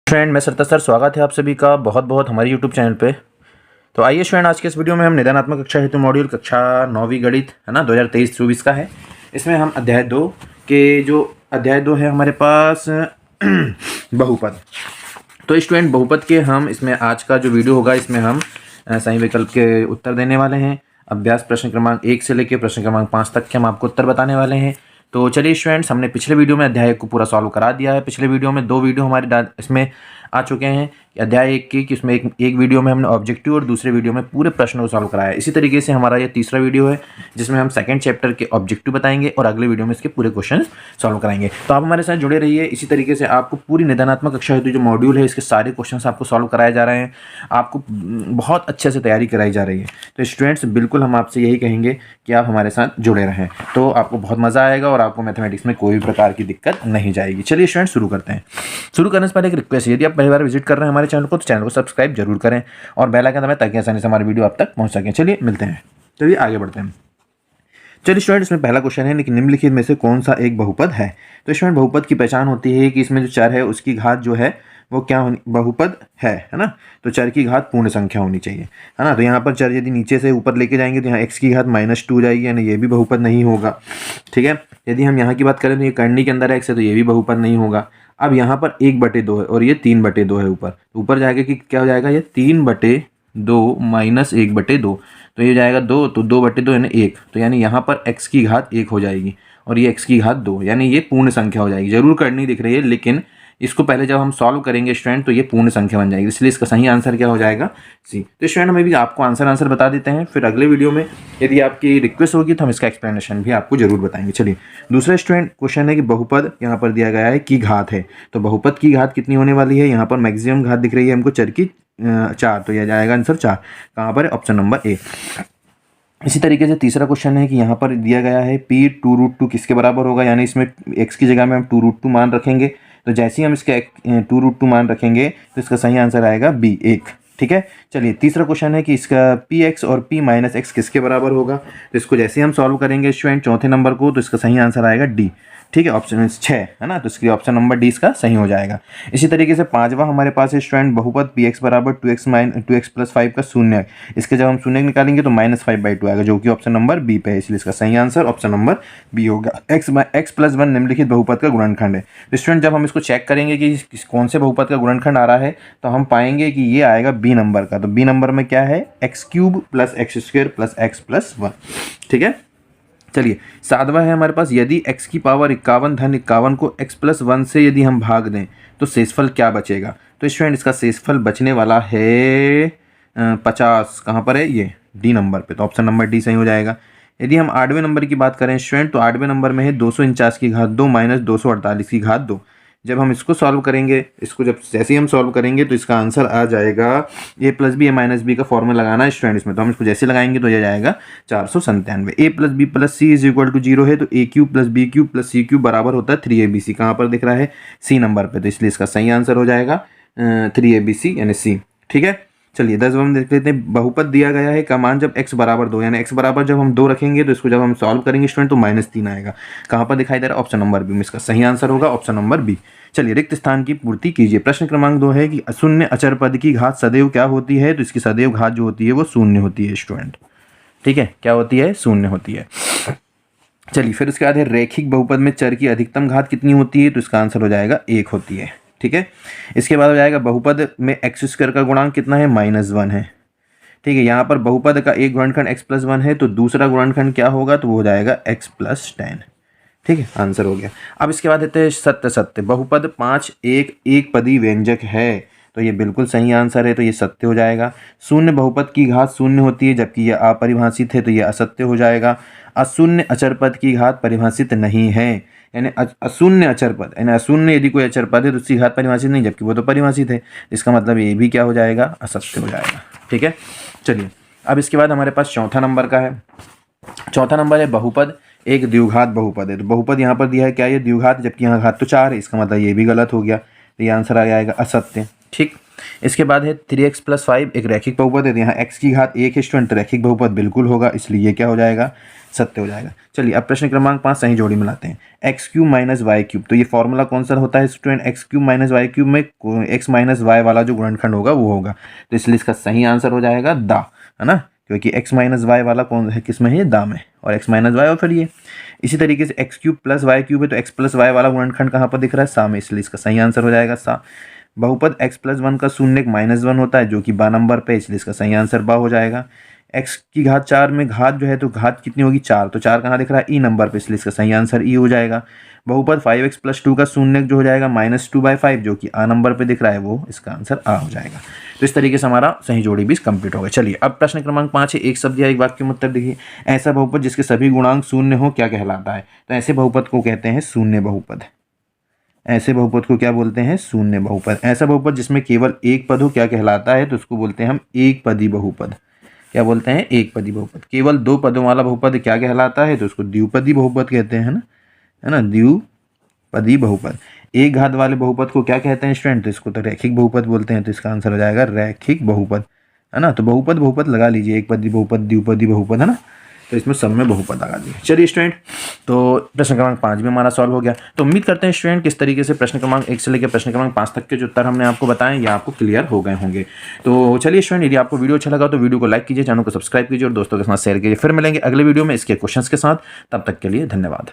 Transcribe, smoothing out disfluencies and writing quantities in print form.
Friend मैं सरता sir स्वागत है आप सभी का बहुत बहुत हमारे यूट्यूब चैनल पे। तो आइए फ्रेंड, आज के इस वीडियो में हम निदानात्मक कक्षा हेतु मॉड्यूल कक्षा 9वीं गणित है ना 2023-24 का है। इसमें हम अध्याय 2 के जो अध्याय 2 है हमारे पास बहुपद। तो स्टूडेंट बहुपद के हम इसमें आज का जो वीडियो होगा इसमें हम सही विकल्प के उत्तर देने वाले हैं। अभ्यास प्रश्न क्रमांक 1 से लेकर प्रश्न क्रमांक 5 तक के हम आपको उत्तर बताने वाले हैं। तो चलिए स्टूडेंट्स, हमने पिछले वीडियो में अध्याय को पूरा सॉल्व करा दिया है। पिछले वीडियो में 2 वीडियो हमारे इसमें आ चुके हैं अध्याय 1 की, कि उसमें एक वीडियो में हमने ऑब्जेक्टिव और दूसरे वीडियो में पूरे प्रश्नों को सॉल्व कराया है। इसी तरीके से हमारा ये तीसरा वीडियो है जिसमें हम सेकंड चैप्टर के ऑब्जेक्टिव बताएंगे और अगले वीडियो में इसके पूरे क्वेश्चन सॉल्व कराएंगे। तो आप हमारे साथ जुड़े रहिए। इसी तरीके से आपको पूरी निदानात्मक कक्षा हेतु जो मॉड्यूल है इसके सारे क्वेश्चन आपको सॉल्व कराए जा रहे हैं। आपको बहुत अच्छे से तैयारी कराई जा रही है। तो स्टूडेंट्स बिल्कुल हम आपसे यही कहेंगे कि आप हमारे साथ जुड़े रहें, तो आपको बहुत मज़ा आएगा और आपको मैथमेटिक्स में कोई भी प्रकार की दिक्कत नहीं जाएगी। चलिए स्टूडेंट शुरू करते हैं। शुरू करने से पहले एक रिक्वेस्ट है, यदि आप पहली बार विजिट कर रहे हैं हमारे चैनल को तो चैनल को सब्सक्राइब जरूर करें और बेल आइकन दबाएं ताकि आसानी से हमारे वीडियो आप तक पहुंच सकें। चलिए मिलते हैं, चलिए आगे बढ़ते हैं। चलिए स्टूडेंट, इसमें पहला क्वेश्चन है कि निम्नलिखित में से कौन सा एक बहुपद है। तो स्टूडेंट बहुपद की पहचान होती है कि इसमें जो चर है उसकी घात जो है वो क्या होनी, बहुपद है ना। तो चर की घात पूर्ण संख्या होनी चाहिए, है ना। तो यहाँ पर चर यदि नीचे से ऊपर लेके जाएंगे तो यहाँ x की घात -2 जाएगी, यानी ये भी बहुपद नहीं होगा। ठीक है, यदि हम यहाँ की बात करें तो ये करनी के अंदर x है तो ये भी बहुपद नहीं होगा। अब यहाँ पर 1/2 है और ये 3/2 है। ऊपर जाएगा कि क्या हो जाएगा, ये 3/2 माइनस 1/2, तो ये जाएगा 2, तो 2/2 यानी 1, तो यानी यहाँ पर x की घात 1 हो जाएगी और ये x की घात 2, यानी ये पूर्ण संख्या हो जाएगी। जरूर करनी दिख रही है लेकिन इसको पहले जब हम सॉल्व करेंगे स्टूडेंट तो ये पूर्ण संख्या बन जाएगी, इसलिए इसका सही आंसर क्या हो जाएगा, सी। तो स्टूडेंट हमें भी आपको आंसर बता देते हैं, फिर अगले वीडियो में यदि आपकी रिक्वेस्ट होगी तो हम इसका एक्सप्लेनेशन भी आपको जरूर बताएंगे। चलिए दूसरा स्टूडेंट क्वेश्चन है कि बहुपद यहाँ पर दिया गया है की घात है। तो बहुपद की घात कितनी होने वाली है, यहाँ पर मैक्सिमम घात दिख रही है हमको चर की 4, तो यह जाएगा आंसर 4। कहाँ पर है, ऑप्शन नंबर ए। इसी तरीके से तीसरा क्वेश्चन है कि यहाँ पर दिया गया है p 2√2 किसके बराबर होगा, यानी इसमें x की जगह में हम 2√2 मान रखेंगे। तो जैसे ही हम इसके 2√2 मान रखेंगे तो इसका सही आंसर आएगा b 1। ठीक है, चलिए तीसरा क्वेश्चन है कि इसका px और p - x किसके बराबर होगा। तो इसको जैसे ही हम सॉल्व करेंगे स्टूडेंट चौथे नंबर को, तो इसका सही आंसर आएगा डी। ठीक है, ऑप्शन 6 है ना, तो इसके ऑप्शन नंबर डी इसका सही हो जाएगा। इसी तरीके से पांचवा हमारे पास है स्टूडेंट बहुपद px बराबर 2x + 5 का शून्य। इसके जब हम शून्य निकालेंगे तो -5/2 आएगा, जो कि ऑप्शन नंबर बी पे है, इसलिए इसका सही आंसर ऑप्शन नंबर बी होगा। x + 1 निम्नलिखित बहुपद का गुणनखंड है। तो स्टूडेंट जब हम इसको चेक करेंगे कि कौन से बहुपद का गुणनखंड आ रहा है तो हम पाएंगे कि ये आएगा बी नंबर का। तो बी नंबर में क्या है, x³ + x² + x + 1। ठीक है, चलिए सातवां है हमारे पास, यदि x की पावर 51 धन 51 को x + 1 से यदि हम भाग दें तो शेषफल क्या बचेगा। तो स्टूडेंट इसका शेषफल बचने वाला है 50। कहाँ पर है, ये डी नंबर पे, तो ऑप्शन नंबर डी सही हो जाएगा। यदि हम 8वें नंबर की बात करें स्टूडेंट तो 8वें नंबर में है 249 की घात 2 - 248 की घात 2। जब हम इसको सॉल्व करेंगे, इसको जब जैसे ही हम सॉल्व करेंगे तो इसका आंसर आ जाएगा a + b a - b का फॉर्मूला लगाना है स्टूडेंट इसमें। तो हम इसको जैसे लगाएंगे तो यह जाएगा 497। a + b + c = 0 है, तो a³ + b³ + c³ बराबर होता है 3abc। कहाँ पर दिख रहा है, सी नंबर पे, तो इसलिए इसका सही आंसर हो जाएगा 3abc यानी सी। ठीक है, चलिए 10वां हम देख लेते हैं। बहुपद दिया गया है का मान जब x = 2, यानी x बराबर जब हम 2 रखेंगे तो इसको जब हम सॉल्व करेंगे स्टूडेंट तो -3 आएगा। कहाँ पर दिखाई दे रहा है, ऑप्शन नंबर बी में इसका सही आंसर होगा ऑप्शन नंबर बी। चलिए रिक्त स्थान की पूर्ति कीजिए। प्रश्न क्रमांक 2 है कि शून्य अचर पद की घात सदैव क्या होती है। तो इसकी सदैव घात जो होती है वो शून्य होती है स्टूडेंट। ठीक है, क्या होती है, शून्य होती है। चलिए फिर उसके बाद है रैखिक बहुपद में चर की अधिकतम घात कितनी होती है। तो इसका आंसर हो जाएगा 1 होती है। ठीक है, इसके बाद हो जाएगा बहुपद में x² का गुणांक कितना है, -1 है। ठीक है, यहाँ पर बहुपद का एक गुणनखंड x + 1 है तो दूसरा गुणनखंड क्या होगा, तो वो हो जाएगा x + 10। ठीक है, आंसर हो गया। अब इसके बाद देते हैं सत्य। बहुपद 5 एक पदी व्यंजक है, तो ये बिल्कुल सही आंसर है, तो ये सत्य हो जाएगा। शून्य बहुपद की घात शून्य होती है जबकि यह अपरिभाषित है, तो ये असत्य हो जाएगा। अशून्य अचर पद की घात परिभाषित नहीं है, यानी अशून्य अचर पद, यानी अशून्य यदि कोई अचर पद है तो उसकी घात परिभाषित नहीं, जबकि वो तो परिभाषित है। इसका मतलब ये भी क्या हो जाएगा, असत्य हो जाएगा। ठीक है, चलिए अब इसके बाद हमारे पास चौथा नंबर का है। चौथा नंबर है बहुपद एक द्विघात बहुपद है। तो बहुपद यहाँ पर दिया है क्या, ये द्विघात, जबकि यहाँ घात तो 4 है, इसका मतलब ये भी गलत हो गया, तो ये आंसर आ जाएगा असत्य। ठीक। इसके बाद है 3x + 5 एक रैखिक बहुपद है। यहाँ x की घात 1 है स्टूडेंट, तो रैखिक बहुपद बिल्कुल होगा, इसलिए ये क्या हो जाएगा, सत्य हो जाएगा। चलिए अब प्रश्न क्रमांक 5 सही जोड़ी मिलाते हैं। x³ - y³, तो ये फॉर्मूला कौन सा होता है स्टूडेंट, x³ - y³ में x - y वाला जो गुणनखंड होगा वो होगा, तो इसलिए इसका सही आंसर हो जाएगा दा, है ना, क्योंकि x - y वाला कौन है, किस में है, दा में, और x - y और फिर ये। इसी तरीके से x³ + y³ है, तो x + y वाला गुणनखंड कहाँ पर दिख रहा है, सा में, इसलिए इसका सही आंसर हो जाएगा सा। बहुपद x + 1 का शून्यक -1 होता है, जो कि बा नंबर पे, इसलिए इसका सही आंसर बा हो जाएगा। x की घात 4 में घात जो है, तो घात कितनी होगी, 4, तो 4 कहाँ दिख रहा है, ई नंबर पे, इसलिए इसका सही आंसर ई हो जाएगा। बहुपद 5x + 2 का शून्यक जो हो जाएगा -2/5, जो कि आ नंबर पे दिख रहा है, वो इसका आंसर आ हो जाएगा। तो इस तरीके से हमारा सही जोड़ी भी कंप्लीट हो गया। चलिए अब प्रश्न क्रमांक 5 है, एक शब्द या एक वाक्य में उत्तर देखिए। ऐसा बहुपद जिसके सभी गुणांक शून्य हो क्या कहलाता है, तो ऐसे बहुपद को कहते हैं शून्य बहुपद। ऐसे बहुपद को क्या बोलते हैं, शून्य बहुपद। ऐसा बहुपद जिसमें केवल एक पद हो क्या कहलाता है, तो उसको बोलते हैं हम एक पदी बहुपद। क्या बोलते हैं, एक पदी बहुपद। केवल 2 पदों वाला बहुपद क्या कहलाता है, तो उसको द्विपदी बहुपद कहते हैं, है ना, द्विपदी बहुपद। एक घात वाले बहुपद को क्या कहते हैं स्टूडेंट, तो इसको तो रैखिक बहुपद बोलते हैं, तो इसका आंसर हो जाएगा रैखिक बहुपद, है ना। तो बहुपद बहुपद लगा लीजिए, एक पदी बहुपद, द्विपदी बहुपद, है ना, तो इसमें सब में बहुपद लगा दिए। चलिए स्टूडेंट, तो प्रश्न क्रमांक 5 भी हमारा सॉल्व हो गया। तो उम्मीद करते हैं स्टूडेंट किस तरीके से प्रश्न क्रमांक 1 से लेकर प्रश्न क्रमांक 5 तक के जो उत्तर हमने आपको बताएं ये आपको क्लियर हो गए होंगे। तो चलिए स्टूडेंट, यदि आपको वीडियो अच्छा लगा तो वीडियो को लाइक कीजिए, चैनल को सब्सक्राइब कीजिए और दोस्तों के साथ शेयर कीजिए। फिर मिलेंगे अगले वीडियो में इसके क्वेश्चंस के साथ, तब तक के लिए धन्यवाद।